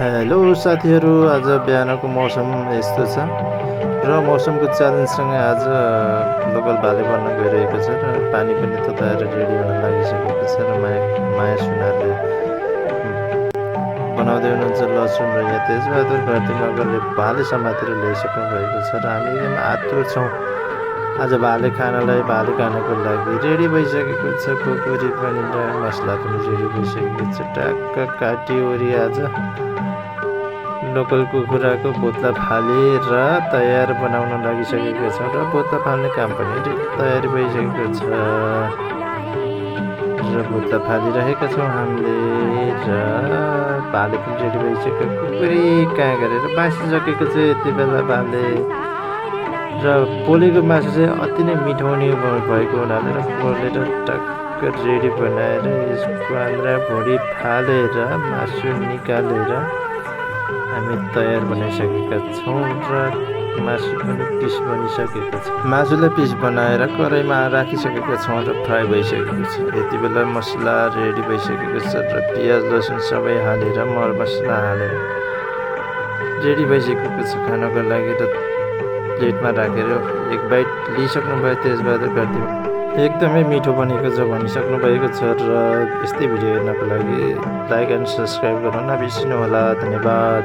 Hello साथीहरू, आज बिहानको मौसम यस्तो छ र मौसमको च्यालेन्जसँगै आज लोकल भाले बन्न गइरहेको छ र पानी पनि तताएर रेडी हुन लागिसकेको छ र माया सुनारले बनाउँदै हुनुहुन्छ लसुन र यहाँ तेजबहादुर घरती मगरले भाले समातेर ल्याइसक्नु भएको छ र हामी एकदम आतुर छौँ आज भाले खानलाई। भाले खानको लागि रेडी भइसकेको छ, कुकुरी पनि र मसला पनि रेडी भइसकेको छ। ट्याक्क काटिओरी आज लोकल कुखुराको बोत्ला फालेर तयार बनाउन लागिसकेको छ र बोत्ला फाल्ने काम पनि तयारी भइसकेको छ र बोत्ला फालिरहेका छौँ हामीले र भाले पनि रेडी भइसक्यो। कुकुरी कहाँ गरेर बाँसिसकेको छ यति बेला भाले र पोलेको मासु चाहिँ अति नै मिठो हुने भएको हुनाले र पोलेर टक्क रेडी बनाएर यसको आन्द्रा भुँडी फालेर मासु निकालेर हामी तयार बनाइसकेका छौँ र मासु पनि पिस बनिसकेको छ। मासुलाई पिस बनाएर कराईमा राखिसकेका छौँ र फ्राई भइसकेको छ। यति बेला मसला रेडी भइसकेको छ र पियाज लसुन सबै हालेर मरमसला हालेर रेडी भइसकेको छ खानको लागि र प्लेटमा राखेर एक बाइट लिइसक्नु भयो तेजबहादुर घरती। एकदमै मिठो बनेको छ भनिसक्नु भएको छ र यस्तै भिडियो हेर्नको लागि लाइक एन्ड सब्सक्राइब गर्न नबिर्सिनु होला। धन्यवाद।